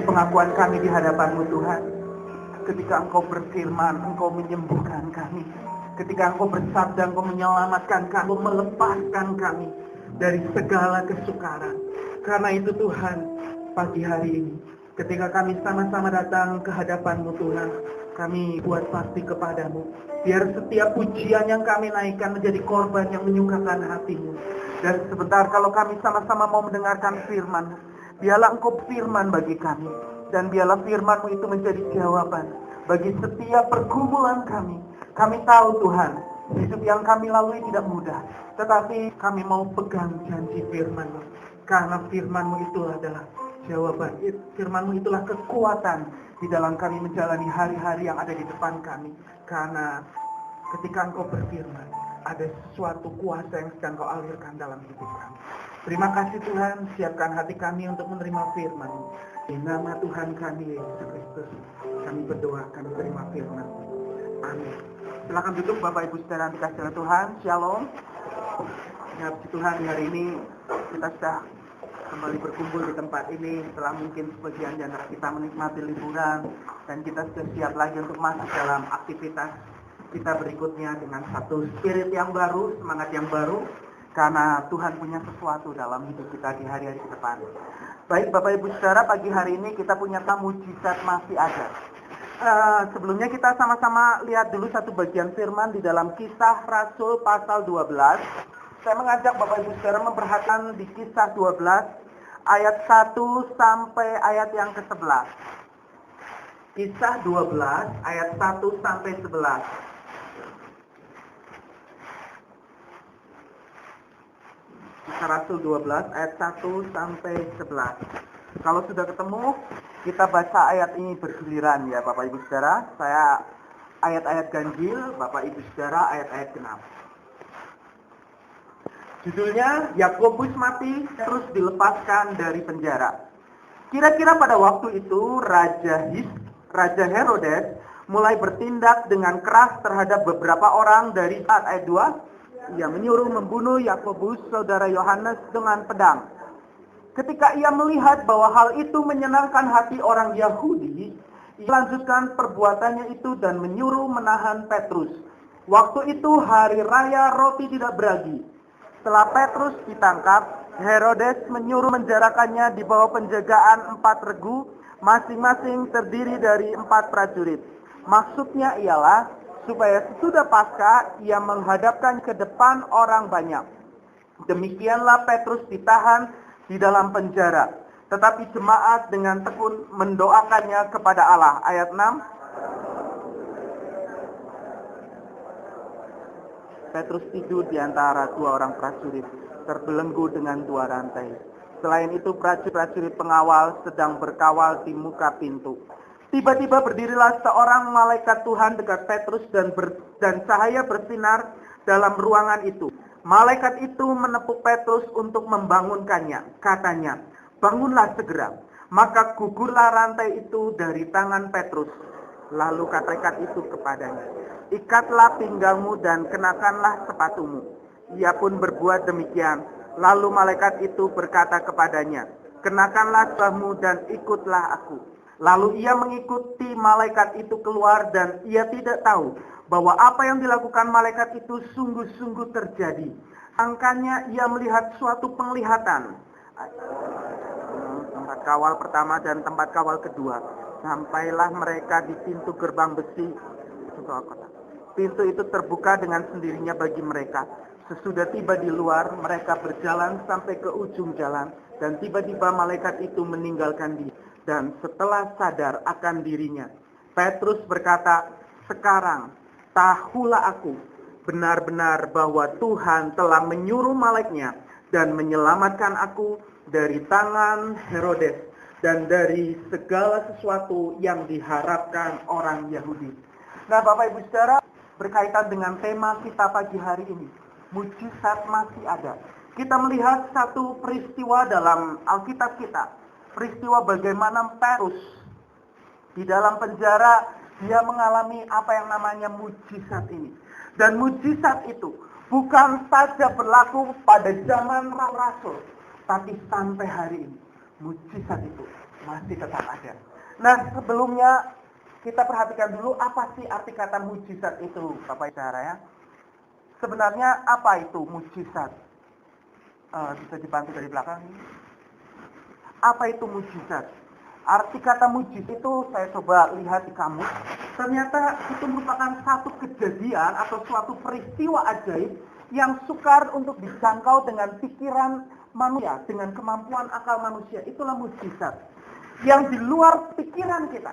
Pengakuan kami di hadapan-Mu Tuhan. Ketika Engkau berfirman, Engkau menyembuhkan kami. Ketika Engkau bersabda, Engkau menyelamatkan kami, Engkau melepaskan kami dari segala kesukaran. Karena itu Tuhan, pagi hari ini, ketika kami sama-sama datang ke hadapan-Mu Tuhan, kami buat pasti kepadamu. Biar setiap pujian yang kami naikkan menjadi korban yang menyukakan hati-Mu. Dan sebentar kalau kami sama-sama mau mendengarkan firman-Mu, biarlah Engkau firman bagi kami. Dan biarlah firman-Mu itu menjadi jawaban bagi setiap pergumulan kami. Kami tahu Tuhan, hidup yang kami lalui tidak mudah. Tetapi kami mau pegang janji firman-Mu. Karena firman-Mu itu adalah jawaban. Firman-Mu itulah kekuatan di dalam kami menjalani hari-hari yang ada di depan kami. Karena ketika Engkau berfirman, ada sesuatu kuasa yang sedang Kau alirkan dalam hidup kami. Terima kasih Tuhan, siapkan hati kami untuk menerima firman-Mu. Di nama Tuhan kami, Yesus Kristus, kami berdoa, kami terima firman. Amin. Silakan duduk Bapak Ibu Saudara yang dikasihi oleh Tuhan. Shalom. Ya Tuhan, hari ini kita sudah kembali berkumpul di tempat ini setelah mungkin sebagian di antara kita menikmati liburan, dan kita sudah siap lagi untuk masuk dalam aktivitas kita berikutnya dengan satu spirit yang baru, semangat yang baru, karena Tuhan punya sesuatu dalam hidup kita di hari-hari ke depan. Baik Bapak Ibu Saudara, pagi hari ini kita punya tamu mujizat masih ada. Sebelumnya kita sama-sama lihat dulu satu bagian firman di dalam Kisah Rasul pasal 12. Saya mengajak Bapak Ibu Saudara memperhatikan di Kisah 12 ayat 1 sampai ayat yang ke-11. Kisah 12 ayat 1 sampai 11. Kisah Rasul 12 ayat 1 sampai 11. Kalau sudah ketemu, kita baca ayat ini bergiliran ya Bapak Ibu Saudara. Saya ayat-ayat ganjil, Bapak Ibu Saudara ayat-ayat genap. Judulnya, Yakobus mati terus dilepaskan dari penjara. Kira-kira pada waktu itu Raja Herodes mulai bertindak dengan keras terhadap beberapa orang dari saat ayat 2. Ia menyuruh membunuh Yakobus, saudara Yohanes, dengan pedang. Ketika ia melihat bahwa hal itu menyenangkan hati orang Yahudi, ia lanjutkan perbuatannya itu dan menyuruh menahan Petrus. Waktu itu hari raya roti tidak beragi. Setelah Petrus ditangkap, Herodes menyuruh menjarakannya di bawah penjagaan 4 regu, masing-masing terdiri dari 4 prajurit. Maksudnya ialah supaya sesudah Paskah ia menghadapkan ke depan orang banyak. Demikianlah Petrus ditahan di dalam penjara, tetapi jemaat dengan tekun mendoakannya kepada Allah. Ayat 6. Petrus tidur di antara 2 orang prajurit, terbelenggu dengan 2 rantai. Selain itu prajurit pengawal sedang berkawal di muka pintu. Tiba-tiba berdirilah seorang malaikat Tuhan dekat Petrus dan cahaya bersinar dalam ruangan itu. Malaikat itu menepuk Petrus untuk membangunkannya. Katanya, bangunlah segera. Maka gugurlah rantai itu dari tangan Petrus. Lalu kata itu kepadanya, ikatlah pinggangmu dan kenakanlah sepatumu. Ia pun berbuat demikian. Lalu malaikat itu berkata kepadanya, kenakanlah sepatumu dan ikutlah aku. Lalu ia mengikuti malaikat itu keluar dan ia tidak tahu bahwa apa yang dilakukan malaikat itu sungguh-sungguh terjadi. Angkanya ia melihat suatu penglihatan. Tempat kawal pertama dan tempat kawal kedua. Sampailah mereka di pintu gerbang besi kota. Pintu itu terbuka dengan sendirinya bagi mereka. Sesudah tiba di luar, mereka berjalan sampai ke ujung jalan. Dan tiba-tiba malaikat itu meninggalkan diri. Dan setelah sadar akan dirinya, Petrus berkata, sekarang tahulah aku benar-benar bahwa Tuhan telah menyuruh malaiknya dan menyelamatkan aku dari tangan Herodes dan dari segala sesuatu yang diharapkan orang Yahudi. Nah, Bapak Ibu Saudara, berkaitan dengan tema kita pagi hari ini, mujizat masih ada. Kita melihat satu peristiwa dalam Alkitab kita. Peristiwa bagaimana Petrus di dalam penjara, dia mengalami apa yang namanya mujizat ini. Dan mujizat itu bukan saja berlaku pada zaman Rasul, tapi sampai hari ini mujizat itu masih tetap ada. Nah, sebelumnya kita perhatikan dulu apa sih arti kata mujizat itu, Bapak Saudara ya. Sebenarnya apa itu mujizat? Bisa dibantu dari belakang. Apa itu mujizat? Arti kata mujizat itu saya coba lihat di kamus. Ternyata itu merupakan satu kejadian atau suatu peristiwa ajaib yang sukar untuk dijangkau dengan pikiran manusia, dengan kemampuan akal manusia. Itulah mujizat yang di luar pikiran kita.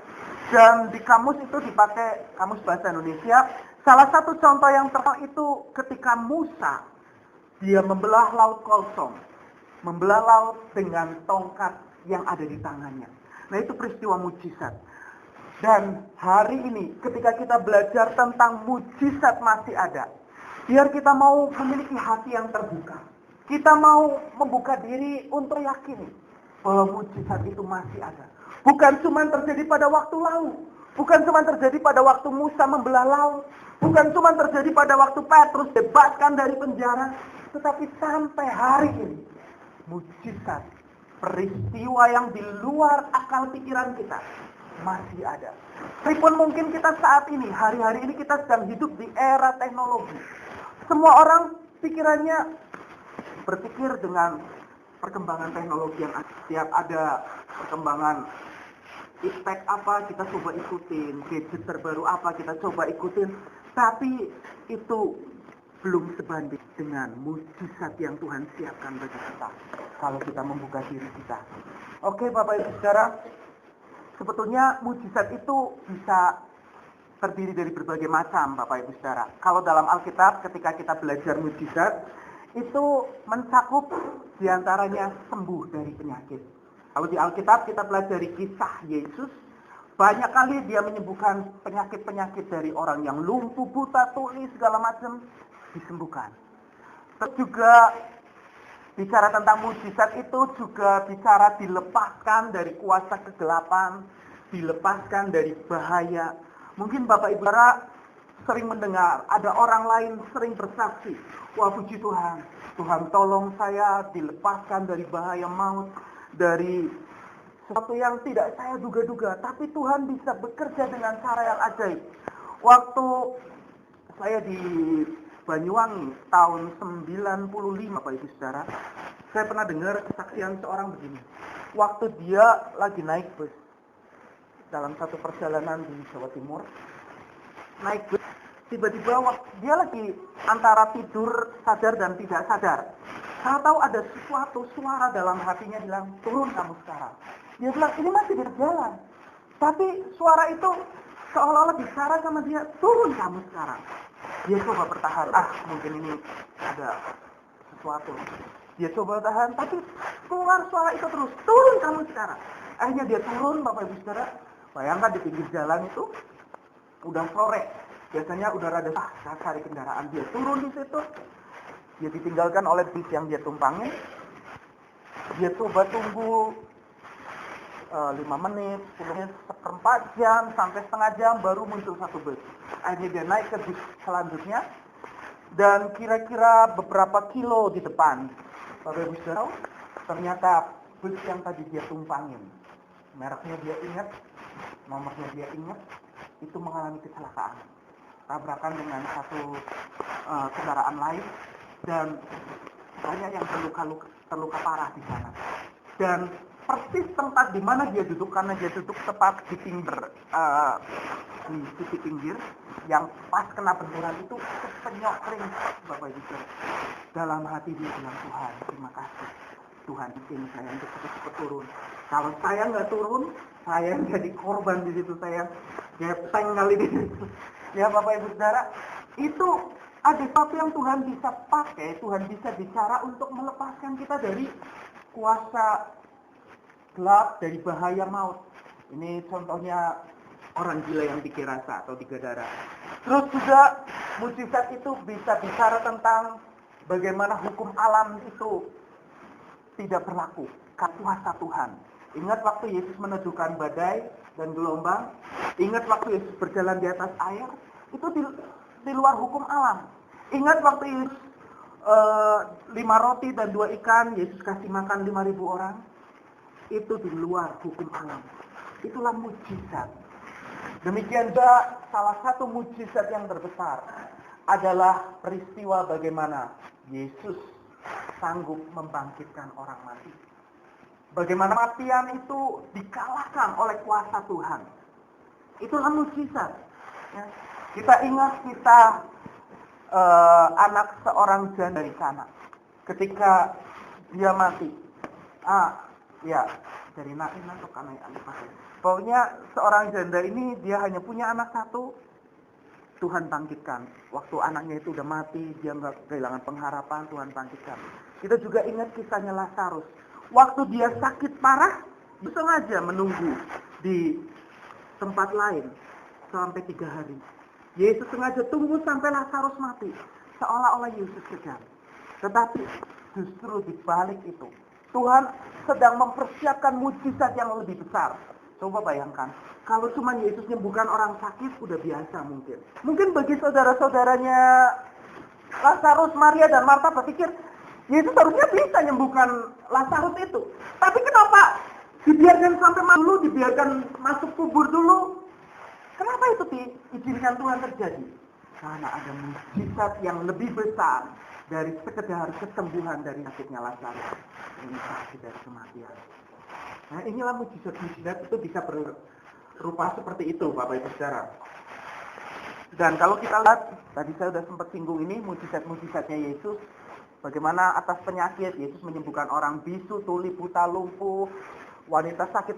Dan di kamus itu dipakai kamus bahasa Indonesia. Salah satu contoh yang terkenal itu ketika Musa, dia membelah laut kosong. Membelah laut dengan tongkat yang ada di tangannya. Nah, itu peristiwa mujizat. Dan hari ini ketika kita belajar tentang mujizat masih ada, biar kita mau memiliki hati yang terbuka. Kita mau membuka diri untuk yakini bahwa mujizat itu masih ada. Bukan cuma terjadi pada waktu lalu. Bukan cuma terjadi pada waktu Musa membelah laut. Bukan cuma terjadi pada waktu Petrus bebaskan dari penjara. Tetapi sampai hari ini, mujizat, peristiwa yang di luar akal pikiran kita masih ada. Meskipun mungkin kita saat ini, hari-hari ini kita sedang hidup di era teknologi. Semua orang pikirannya berpikir dengan perkembangan teknologi yang setiap ada perkembangan iptek apa kita coba ikutin, gadget terbaru apa kita coba ikutin. Tapi itu belum sebanding dengan mujizat yang Tuhan siapkan bagi kita kalau kita membuka diri kita. Oke, Bapak Ibu Saudara, sebetulnya mujizat itu bisa terdiri dari berbagai macam, Bapak Ibu Saudara. Kalau dalam Alkitab ketika kita belajar mujizat, itu mencakup diantaranya sembuh dari penyakit. Kalau di Alkitab kita pelajari kisah Yesus, banyak kali dia menyembuhkan penyakit-penyakit dari orang yang lumpuh, buta, tuli, segala macam, disembuhkan. Terus juga Bicara tentang mujizat itu juga bicara dilepaskan dari kuasa kegelapan, dilepaskan dari bahaya. Mungkin Bapak Ibu Saudara sering mendengar ada orang lain sering bersaksi, wah puji Tuhan, Tuhan tolong saya dilepaskan dari bahaya maut, dari sesuatu yang tidak saya duga-duga, tapi Tuhan bisa bekerja dengan cara yang ajaib. Waktu saya di Banyuwangi tahun 95 Bapak Ibu Saudara, saya pernah dengar kesaksian seorang begini. Waktu dia lagi naik bus dalam satu perjalanan di Jawa Timur, naik bus, tiba-tiba dia lagi antara tidur sadar dan tidak sadar. Saya tahu ada sesuatu suara dalam hatinya bilang, turun kamu sekarang. Dia bilang, ini masih berjalan. Tapi suara itu seolah-olah bicara sama dia, turun kamu sekarang. Dia coba bertahan, mungkin ini ada sesuatu. Dia coba bertahan, tapi keluar suara itu terus, turun kamu sekarang. Akhirnya dia turun, Bapak Ibu Saudara. Bayangkan di pinggir jalan itu, udah sore. Biasanya udah rada saya cari kendaraan. Dia turun di situ, dia ditinggalkan oleh bis yang dia tumpangi. Dia coba tunggu 5 menit, 10 menit, seperempat jam, sampai setengah jam baru muncul satu bus. Akhirnya dia naik ke bus selanjutnya, dan kira-kira beberapa kilo di depan, Bapak Ibu Saudara, ternyata bus yang tadi dia tumpangin, mereknya dia ingat, nomornya dia ingat, itu mengalami kecelakaan, tabrakan dengan satu kendaraan lain, dan banyak yang terluka parah di sana. Dan persis tempat di mana dia duduk, karena dia duduk tepat di di sisi pinggir yang pas kena benturan itu, kepenyok kering Bapak Ibu. Dalam hati dia bilang, Tuhan terima kasih, Tuhan izin saya untuk cepat turun. Kalau saya nggak turun, saya jadi korban di situ, saya gepeng kali di situ. Ya Bapak Ibu Saudara, itu ada sesuatu yang Tuhan bisa pakai, Tuhan bisa bicara untuk melepaskan kita dari kuasa gelap, dari bahaya maut. Ini contohnya orang gila yang di Gerasa atau di Gadara. Terus juga mujizat itu bisa bicara tentang bagaimana hukum alam itu tidak berlaku, kuasa Tuhan. Ingat waktu Yesus meneduhkan badai dan gelombang, ingat waktu Yesus berjalan di atas air, itu di luar hukum alam. Ingat waktu Yesus 5 roti dan 2 ikan, Yesus kasih makan 5.000 orang. Itu di luar hukum alam. Itulah mujizat. Demikian juga salah satu mujizat yang terbesar adalah peristiwa bagaimana Yesus sanggup membangkitkan orang mati. Bagaimana kematian itu dikalahkan oleh kuasa Tuhan. Itulah mujizat. Ya. Kita ingat kisah anak seorang janda di sana. Ketika dia mati. Dari Naim atau Kanai Alifah. Pokoknya seorang janda ini dia hanya punya anak satu. Tuhan bangkitkan. Waktu anaknya itu udah mati, dia nggak kehilangan pengharapan, Tuhan bangkitkan. Kita juga ingat kisahnya Lazarus. Waktu dia sakit parah, dia sengaja menunggu di tempat lain sampai 3 hari. Yesus sengaja tunggu sampai Lazarus mati, seolah-olah Yesus kejam. Tetapi justru di balik itu, Tuhan sedang mempersiapkan mujizat yang lebih besar. Coba bayangkan, kalau cuma Yesus nyembuhkan orang sakit, udah biasa mungkin. Mungkin bagi saudara-saudaranya Lazarus, Maria, dan Marta berpikir, Yesus harusnya bisa menyembuhkan Lazarus itu. Tapi kenapa dibiarkan sampai dulu, dibiarkan masuk kubur dulu? Kenapa itu diizinkan Tuhan terjadi? Karena ada mujizat yang lebih besar dari sekedar kesembuhan dari sakitnya Lazarus. Ini sakit dari kematian. Nah, inilah mujizat-mujizat itu bisa berupa seperti itu, Bapak Ibu Saudara. Dan kalau kita lihat, tadi saya sudah sempat singgung ini, mujizat-mujizatnya Yesus. Bagaimana atas penyakit, Yesus menyembuhkan orang bisu, tuli, buta, lumpuh, wanita sakit